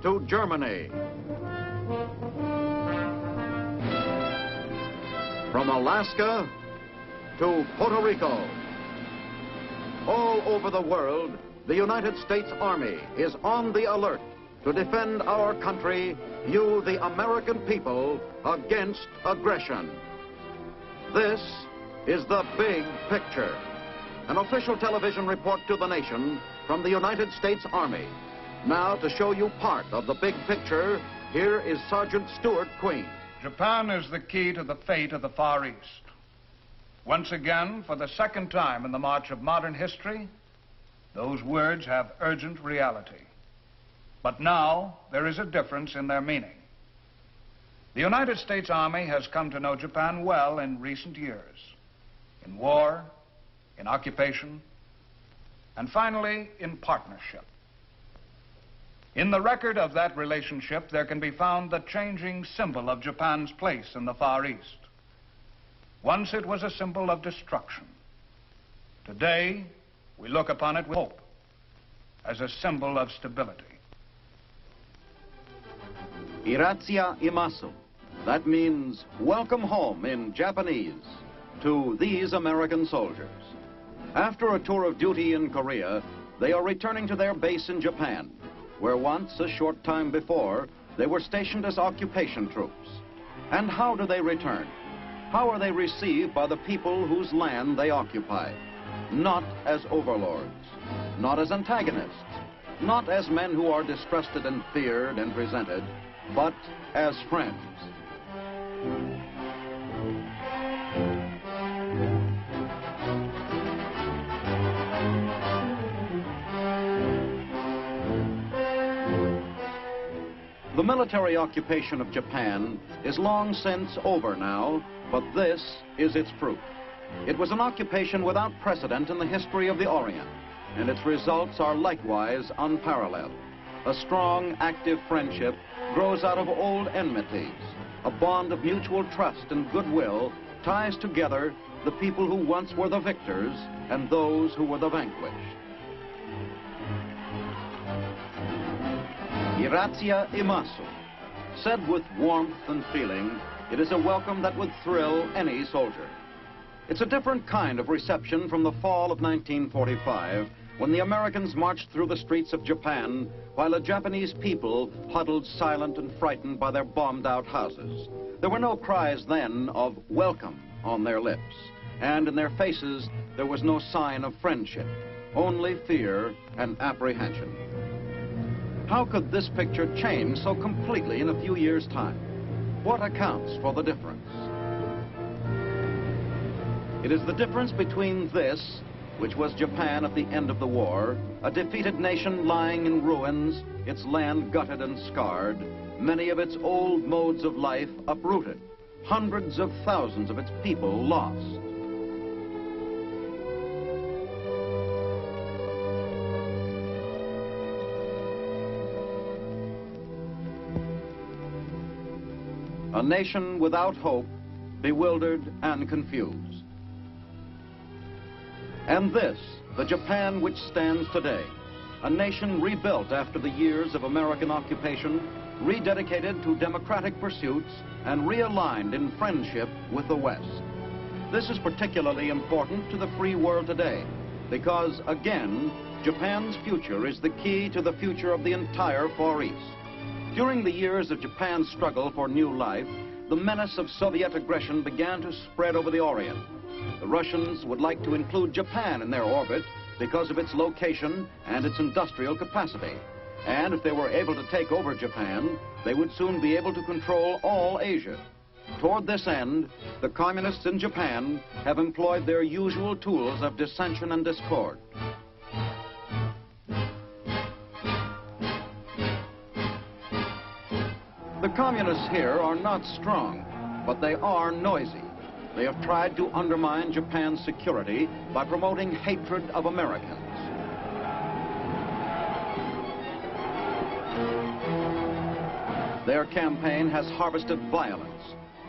to Germany. From Alaska to Puerto Rico. All over the world, the United States Army is on the alert to defend our country, you, the American people, against aggression. This is the Big Picture, an official television report to the nation from the United States Army. Now, to show you part of the Big Picture, here is Sergeant Stuart Queen. Japan is the key to the fate of the Far East. Once again, for the second time in the march of modern history, those words have urgent reality. But now, there is a difference in their meaning. The United States Army has come to know Japan well in recent years, in war, in occupation, and finally, in partnership. In the record of that relationship, there can be found the changing symbol of Japan's place in the Far East. Once it was a symbol of destruction. Today, we look upon it with hope, as a symbol of stability. Iratsia imasu. That means welcome home in Japanese to these American soldiers. After a tour of duty in Korea, they are returning to their base in Japan, where once, a short time before, they were stationed as occupation troops. And how do they return? How are they received by the people whose land they occupy? Not as overlords, not as antagonists, not as men who are distrusted and feared and resented, but as friends. The military occupation of Japan is long since over now, but this is its proof. It was an occupation without precedent in the history of the Orient, and its results are likewise unparalleled. A strong, active friendship grows out of old enmities. A bond of mutual trust and goodwill ties together the people who once were the victors and those who were the vanquished. Iratsia imasu. Said with warmth and feeling, it is a welcome that would thrill any soldier. It's a different kind of reception from the fall of 1945, when the Americans marched through the streets of Japan while the Japanese people huddled silent and frightened by their bombed-out houses. There were no cries then of welcome on their lips, and in their faces there was no sign of friendship, only fear and apprehension. How could this picture change so completely in a few years' time? What accounts for the difference? It is the difference between this, which was Japan at the end of the war, a defeated nation lying in ruins, its land gutted and scarred, many of its old modes of life uprooted, hundreds of thousands of its people lost. A nation without hope, bewildered and confused. And this, the Japan which stands today, a nation rebuilt after the years of American occupation, rededicated to democratic pursuits, and realigned in friendship with the West. This is particularly important to the free world today, because, again, Japan's future is the key to the future of the entire Far East. During the years of Japan's struggle for new life, the menace of Soviet aggression began to spread over the Orient. The Russians would like to include Japan in their orbit because of its location and its industrial capacity. And if they were able to take over Japan, they would soon be able to control all Asia. Toward this end, the communists in Japan have employed their usual tools of dissension and discord. The communists here are not strong, but they are noisy. They have tried to undermine Japan's security by promoting hatred of Americans. Their campaign has harvested violence,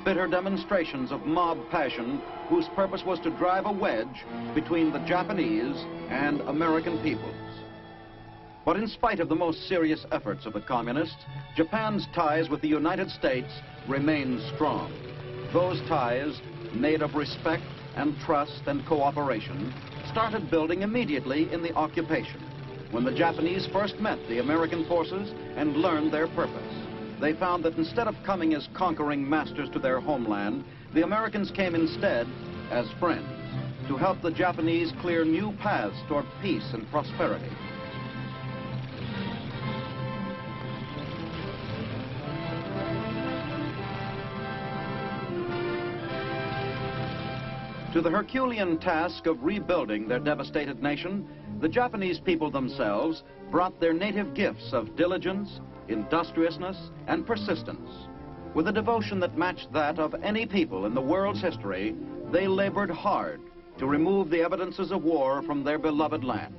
bitter demonstrations of mob passion whose purpose was to drive a wedge between the Japanese and American peoples. But in spite of the most serious efforts of the communists, Japan's ties with the United States remained strong. Those ties, made of respect and trust and cooperation, started building immediately in the occupation, when the Japanese first met the American forces and learned their purpose. They found that instead of coming as conquering masters to their homeland, the Americans came instead as friends to help the Japanese clear new paths toward peace and prosperity. To the Herculean task of rebuilding their devastated nation, the Japanese people themselves brought their native gifts of diligence, industriousness, and persistence. With a devotion that matched that of any people in the world's history, they labored hard to remove the evidences of war from their beloved land.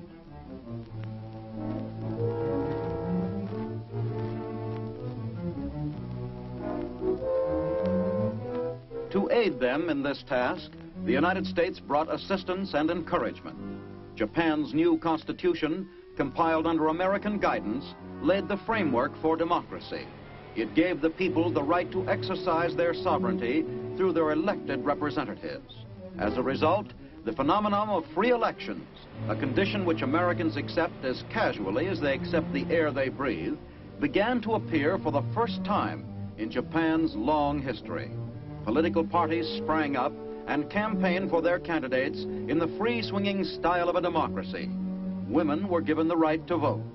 To aid them in this task, the United States brought assistance and encouragement. Japan's new constitution, compiled under American guidance, laid the framework for democracy. It gave the people the right to exercise their sovereignty through their elected representatives. As a result, the phenomenon of free elections, a condition which Americans accept as casually as they accept the air they breathe, began to appear for the first time in Japan's long history. Political parties sprang up and campaigned for their candidates in the free-swinging style of a democracy. Women were given the right to vote.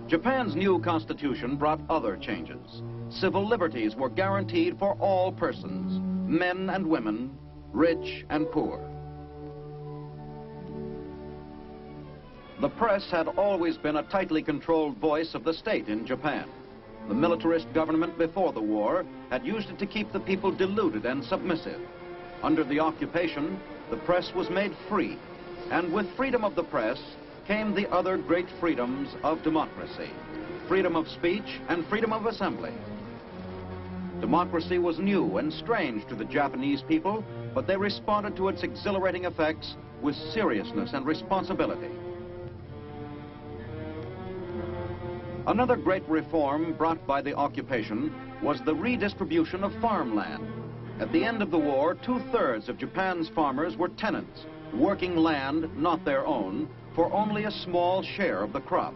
Japan's new constitution brought other changes. Civil liberties were guaranteed for all persons, men and women, rich and poor. The press had always been a tightly controlled voice of the state in Japan. The militarist government before the war had used it to keep the people deluded and submissive. Under the occupation, the press was made free, and with freedom of the press came the other great freedoms of democracy, freedom of speech and freedom of assembly. Democracy was new and strange to the Japanese people, but they responded to its exhilarating effects with seriousness and responsibility. Another great reform brought by the occupation was the redistribution of farmland. At the end of the war, 2/3 of Japan's farmers were tenants, working land not their own, for only a small share of the crop.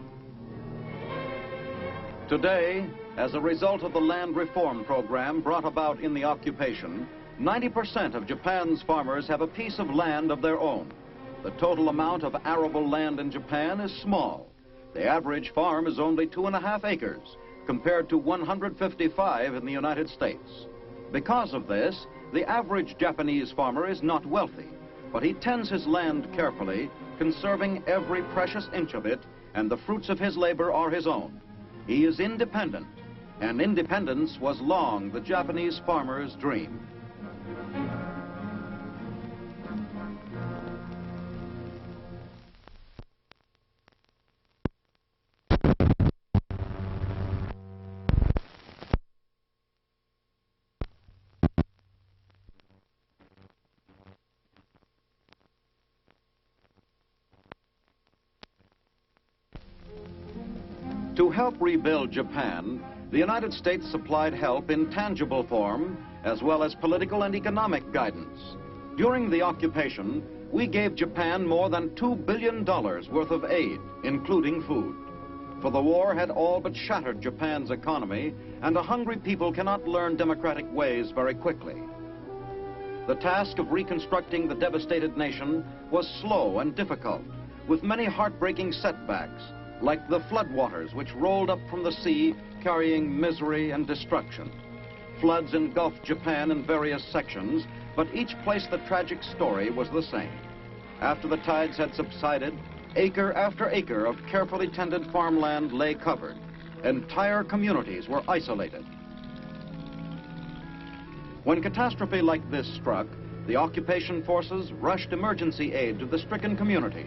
Today, as a result of the land reform program brought about in the occupation, 90% of Japan's farmers have a piece of land of their own. The total amount of arable land in Japan is small. The average farm is only 2.5 acres, compared to 155 in the United States. Because of this, the average Japanese farmer is not wealthy, but he tends his land carefully, conserving every precious inch of it, and the fruits of his labor are his own. He is independent, and independence was long the Japanese farmer's dream. To help rebuild Japan, the United States supplied help in tangible form, as well as political and economic guidance. During the occupation, we gave Japan more than $2 billion worth of aid, including food. For the war had all but shattered Japan's economy, and a hungry people cannot learn democratic ways very quickly. The task of reconstructing the devastated nation was slow and difficult, with many heartbreaking setbacks, like the floodwaters which rolled up from the sea carrying misery and destruction. Floods engulfed Japan in various sections, but each place the tragic story was the same. After the tides had subsided, acre after acre of carefully tended farmland lay covered. Entire communities were isolated. When catastrophe like this struck, the occupation forces rushed emergency aid to the stricken communities.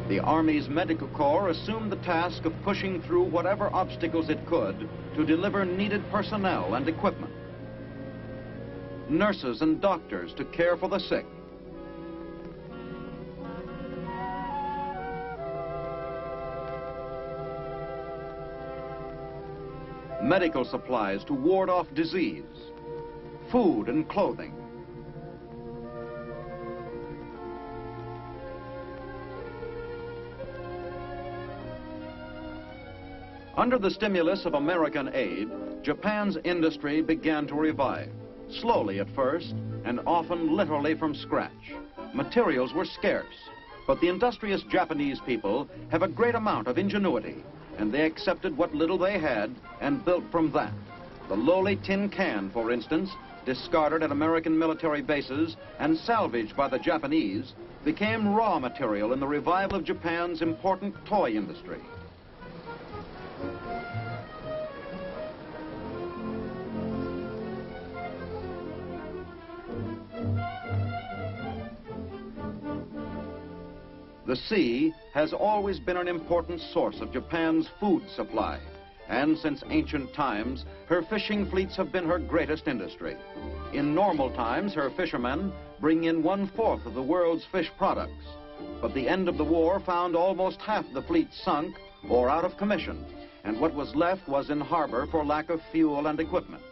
The Army's Medical Corps assumed the task of pushing through whatever obstacles it could to deliver needed personnel and equipment. Nurses and doctors to care for the sick, medical supplies to ward off disease, food and clothing. Under the stimulus of American aid, Japan's industry began to revive, slowly at first, and often literally from scratch. Materials were scarce, but the industrious Japanese people have a great amount of ingenuity, and they accepted what little they had and built from that. The lowly tin can, for instance, discarded at American military bases and salvaged by the Japanese, became raw material in the revival of Japan's important toy industry. The sea has always been an important source of Japan's food supply, and since ancient times, her fishing fleets have been her greatest industry. In normal times, her fishermen bring in 1/4 of the world's fish products. But the end of the war found almost half the fleet sunk or out of commission, and what was left was in harbor for lack of fuel and equipment.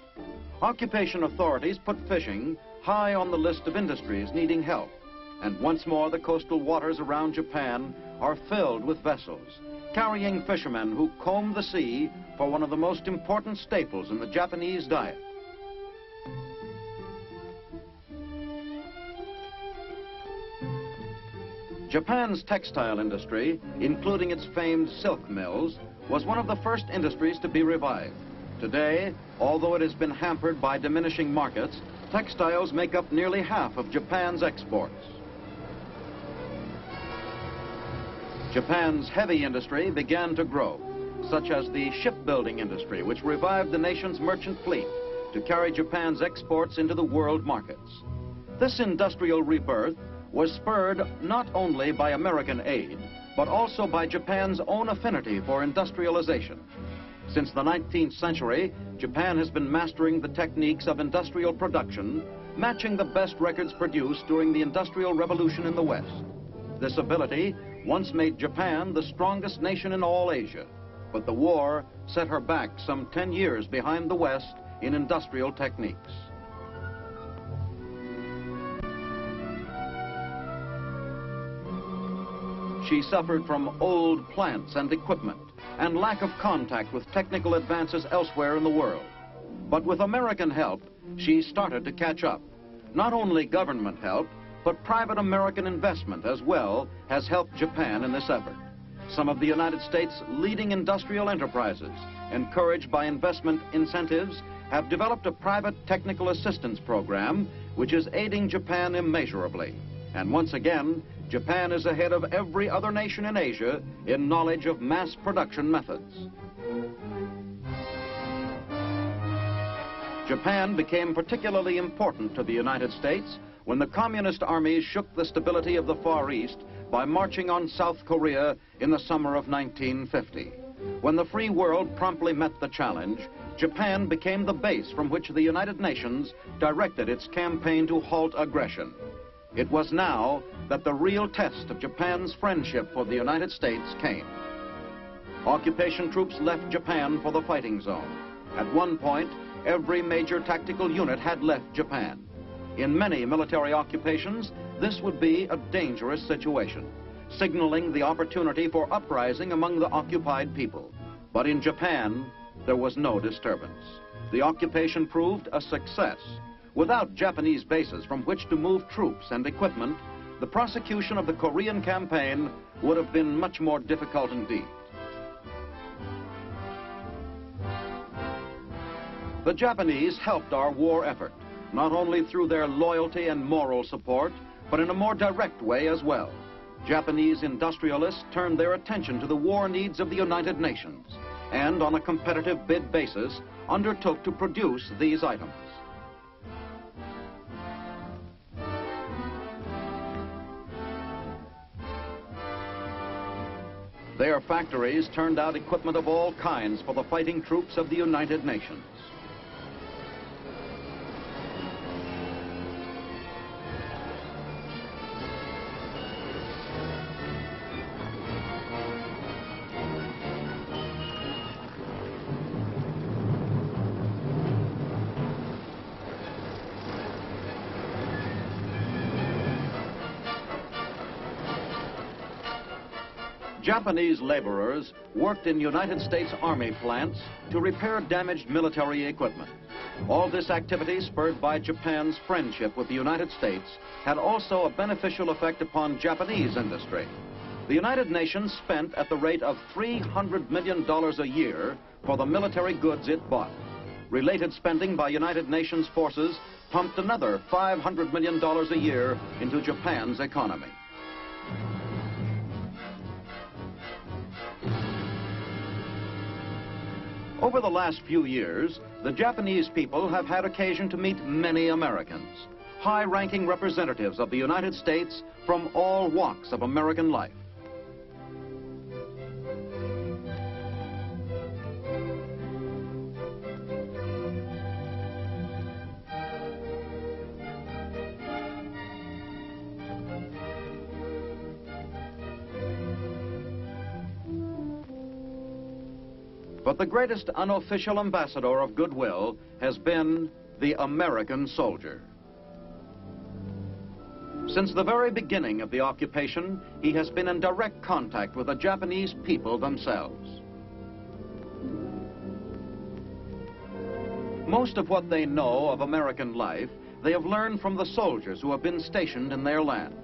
Occupation authorities put fishing high on the list of industries needing help. And once more the coastal waters around Japan are filled with vessels, carrying fishermen who comb the sea for one of the most important staples in the Japanese diet. Japan's textile industry, including its famed silk mills, was one of the first industries to be revived. Today, although it has been hampered by diminishing markets, textiles make up nearly half of Japan's exports. Japan's heavy industry began to grow, such as the shipbuilding industry, which revived the nation's merchant fleet to carry Japan's exports into the world markets. This industrial rebirth was spurred not only by American aid, but also by Japan's own affinity for industrialization. Since the 19th century, Japan has been mastering the techniques of industrial production, matching the best records produced during the Industrial Revolution in the West. This ability once made Japan the strongest nation in all Asia, but the war set her back some 10 years behind the West in industrial techniques. She suffered from old plants and equipment and lack of contact with technical advances elsewhere in the world. But with American help, she started to catch up. Not only government help, but private American investment as well has helped Japan in this effort. Some of the United States' leading industrial enterprises, encouraged by investment incentives, have developed a private technical assistance program which is aiding Japan immeasurably. And once again, Japan is ahead of every other nation in Asia in knowledge of mass production methods. Japan became particularly important to the United States when the communist armies shook the stability of the Far East by marching on South Korea in the summer of 1950. When the free world promptly met the challenge, Japan became the base from which the United Nations directed its campaign to halt aggression. It was now that the real test of Japan's friendship for the United States came. Occupation troops left Japan for the fighting zone. At one point, every major tactical unit had left Japan. In many military occupations, this would be a dangerous situation, signaling the opportunity for uprising among the occupied people. But in Japan, there was no disturbance. The occupation proved a success. Without Japanese bases from which to move troops and equipment, the prosecution of the Korean campaign would have been much more difficult indeed. The Japanese helped our war effort, not only through their loyalty and moral support, but in a more direct way as well. Japanese industrialists turned their attention to the war needs of the United Nations, and on a competitive bid basis, undertook to produce these items. Their factories turned out equipment of all kinds for the fighting troops of the United Nations. Japanese laborers worked in United States Army plants to repair damaged military equipment. All this activity, spurred by Japan's friendship with the United States, had also a beneficial effect upon Japanese industry. The United Nations spent at the rate of $300 million a year for the military goods it bought. Related spending by United Nations forces pumped another $500 million a year into Japan's economy. Over the last few years, the Japanese people have had occasion to meet many Americans, high-ranking representatives of the United States from all walks of American life. But the greatest unofficial ambassador of goodwill has been the American soldier. Since the very beginning of the occupation, he has been in direct contact with the Japanese people themselves. Most of what they know of American life, they have learned from the soldiers who have been stationed in their land.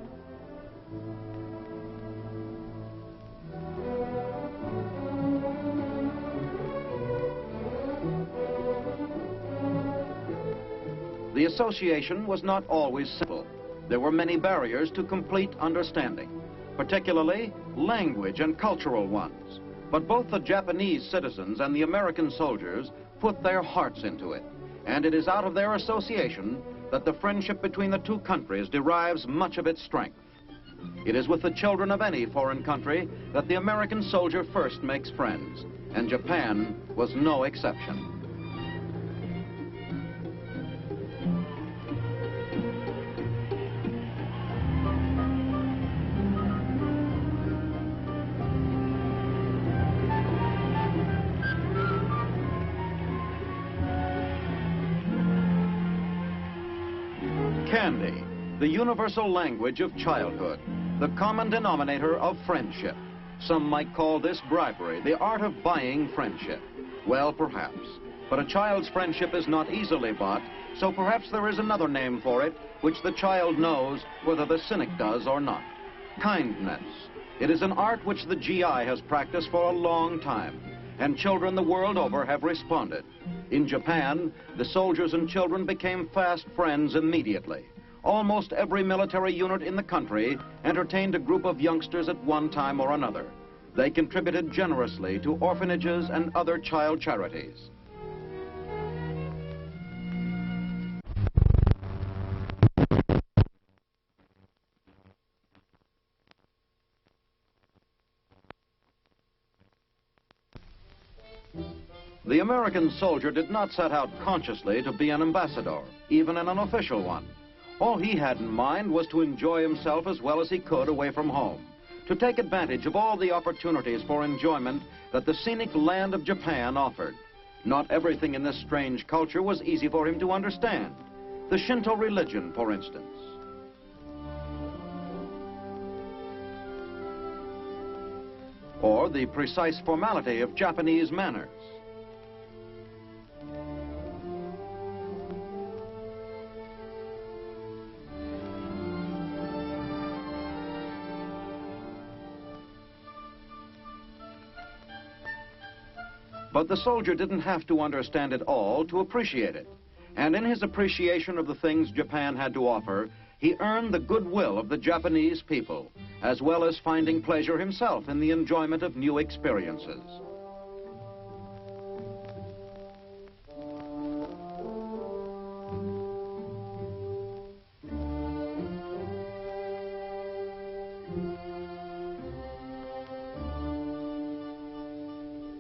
The association was not always simple. There were many barriers to complete understanding, particularly language and cultural ones. But both the Japanese citizens and the American soldiers put their hearts into it, and it is out of their association that the friendship between the two countries derives much of its strength. It is with the children of any foreign country that the American soldier first makes friends, and Japan was no exception. Candy, the universal language of childhood, the common denominator of friendship. Some might call this bribery, the art of buying friendship. Well, perhaps. But a child's friendship is not easily bought, so perhaps there is another name for it, which the child knows whether the cynic does or not. Kindness. It is an art which the GI has practiced for a long time, and children the world over have responded. In Japan, the soldiers and children became fast friends immediately. Almost every military unit in the country entertained a group of youngsters at one time or another. They contributed generously to orphanages and other child charities. The American soldier did not set out consciously to be an ambassador, even an unofficial one. All he had in mind was to enjoy himself as well as he could away from home, to take advantage of all the opportunities for enjoyment that the scenic land of Japan offered. Not everything in this strange culture was easy for him to understand. The Shinto religion, for instance. Or the precise formality of Japanese manners. But the soldier didn't have to understand it all to appreciate it. And in his appreciation of the things Japan had to offer, he earned the goodwill of the Japanese people, as well as finding pleasure himself in the enjoyment of new experiences.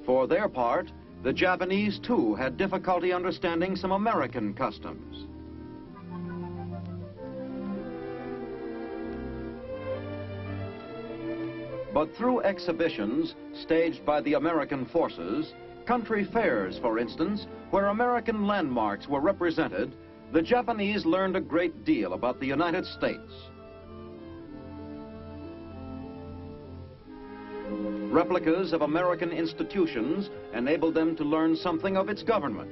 For their part, the Japanese too had difficulty understanding some American customs. But through exhibitions staged by the American forces, country fairs, for instance, where American landmarks were represented, the Japanese learned a great deal about the United States. Replicas of American institutions enabled them to learn something of its government.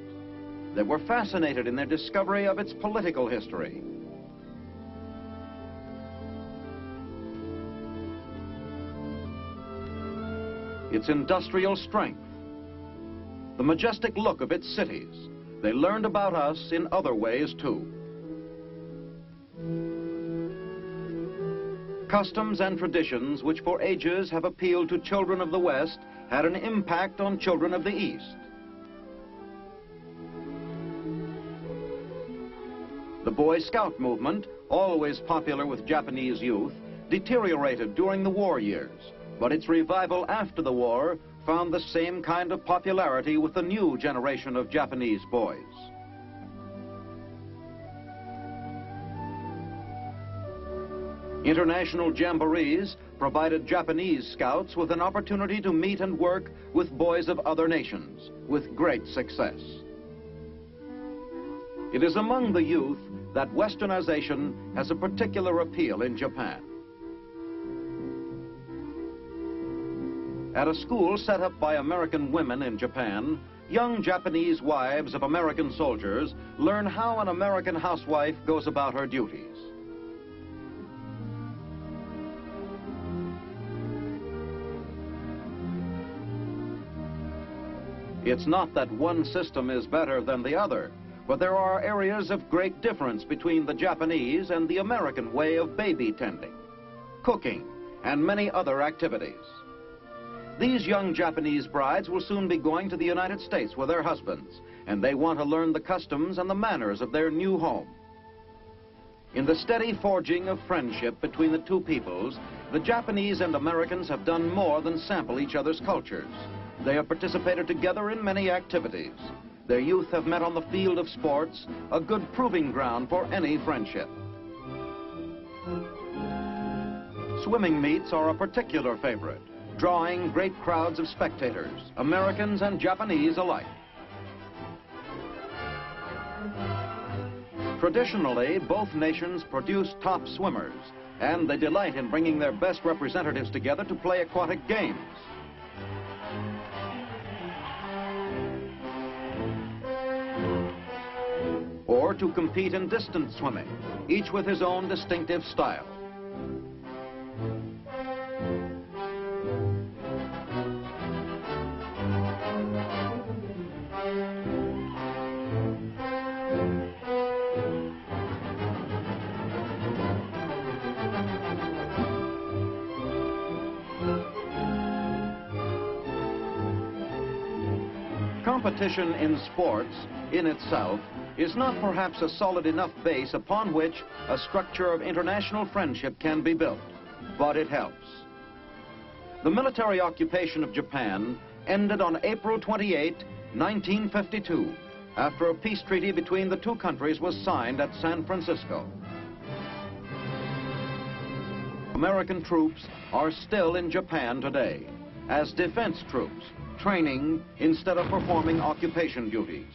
They were fascinated in their discovery of its political history. Its industrial strength, the majestic look of its cities. They learned about us in other ways too. Customs and traditions which for ages have appealed to children of the West had an impact on children of the East. The Boy Scout movement, always popular with Japanese youth, deteriorated during the war years, but its revival after the war found the same kind of popularity with the new generation of Japanese boys. International jamborees provided Japanese scouts with an opportunity to meet and work with boys of other nations, with great success. It is among the youth that westernization has a particular appeal in Japan. At a school set up by American women in Japan, young Japanese wives of American soldiers learn how an American housewife goes about her duties. It's not that one system is better than the other, but there are areas of great difference between the Japanese and the American way of baby tending, cooking, and many other activities. These young Japanese brides will soon be going to the United States with their husbands, and they want to learn the customs and the manners of their new home. In the steady forging of friendship between the two peoples, the Japanese and Americans have done more than sample each other's cultures. They have participated together in many activities. Their youth have met on the field of sports, a good proving ground for any friendship. Swimming meets are a particular favorite, drawing great crowds of spectators, Americans and Japanese alike. Traditionally, both nations produce top swimmers, and they delight in bringing their best representatives together to play aquatic games. Or to compete in distance swimming, each with his own distinctive style. Competition in sports, in itself, is not perhaps a solid enough base upon which a structure of international friendship can be built, but it helps. The military occupation of Japan ended on April 28, 1952, after a peace treaty between the two countries was signed at San Francisco. American troops are still in Japan today as defense troops, training instead of performing occupation duties.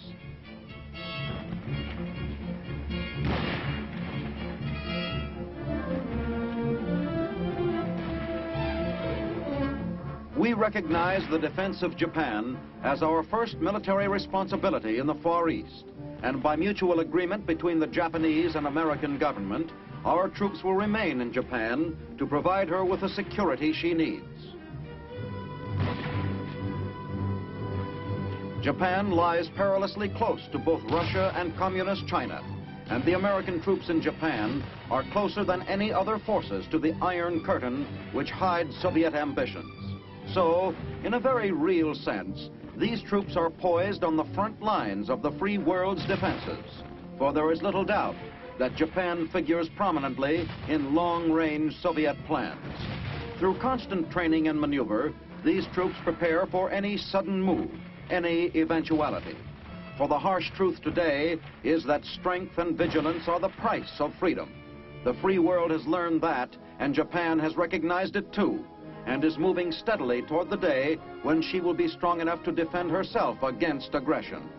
We recognize the defense of Japan as our first military responsibility in the Far East, and by mutual agreement between the Japanese and American government, our troops will remain in Japan to provide her with the security she needs. Japan lies perilously close to both Russia and Communist China, and the American troops in Japan are closer than any other forces to the Iron Curtain which hides Soviet ambitions. So, in a very real sense, these troops are poised on the front lines of the free world's defenses, for there is little doubt that Japan figures prominently in long-range Soviet plans. Through constant training and maneuver, these troops prepare for any sudden move, any eventuality. For the harsh truth today is that strength and vigilance are the price of freedom. The free world has learned that, and Japan has recognized it too, and is moving steadily toward the day when she will be strong enough to defend herself against aggression.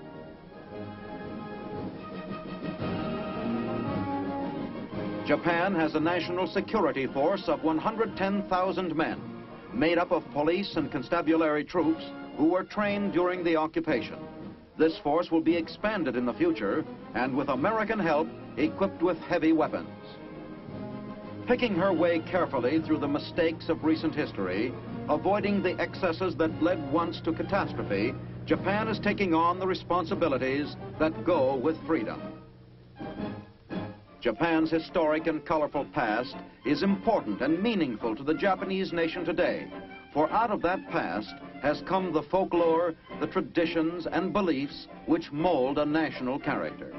Japan has a national security force of 110,000 men, made up of police and constabulary troops who were trained during the occupation. This force will be expanded in the future and, with American help, equipped with heavy weapons. Picking her way carefully through the mistakes of recent history, avoiding the excesses that led once to catastrophe, Japan is taking on the responsibilities that go with freedom. Japan's historic and colorful past is important and meaningful to the Japanese nation today, for out of that past has come the folklore, the traditions and beliefs which mold a national character.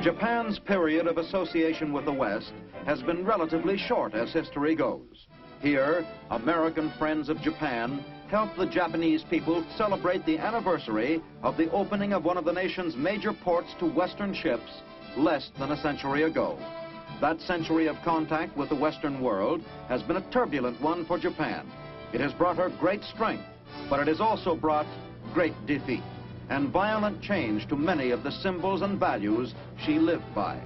Japan's period of association with the West has been relatively short as history goes. Here, American friends of Japan helped the Japanese people celebrate the anniversary of the opening of one of the nation's major ports to Western ships less than a century ago. That century of contact with the Western world has been a turbulent one for Japan. It has brought her great strength, but it has also brought great defeat and violent change to many of the symbols and values she lived by.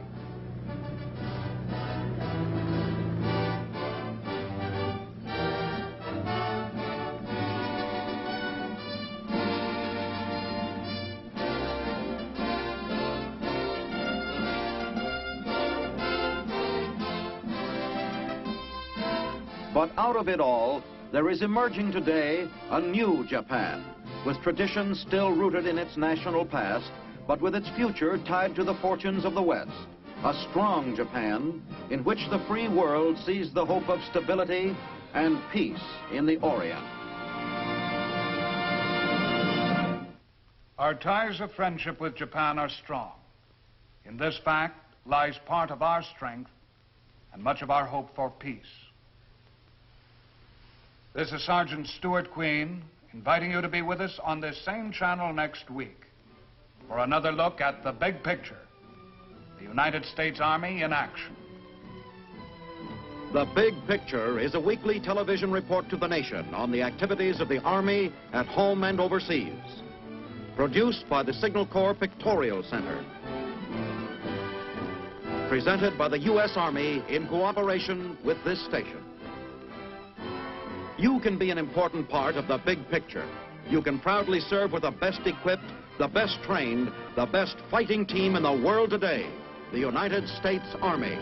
But out of it all, there is emerging today a new Japan, with traditions still rooted in its national past, but with its future tied to the fortunes of the West. A strong Japan in which the free world sees the hope of stability and peace in the Orient. Our ties of friendship with Japan are strong. In this fact lies part of our strength and much of our hope for peace. This is Sergeant Stuart Queen, inviting you to be with us on this same channel next week for another look at the big picture, the United States Army in action. The Big Picture is a weekly television report to the nation on the activities of the Army at home and overseas. Produced by the Signal Corps Pictorial Center. Presented by the U.S. Army in cooperation with this station. You can be an important part of the big picture. You can proudly serve with the best equipped, the best trained, the best fighting team in the world today, the United States Army.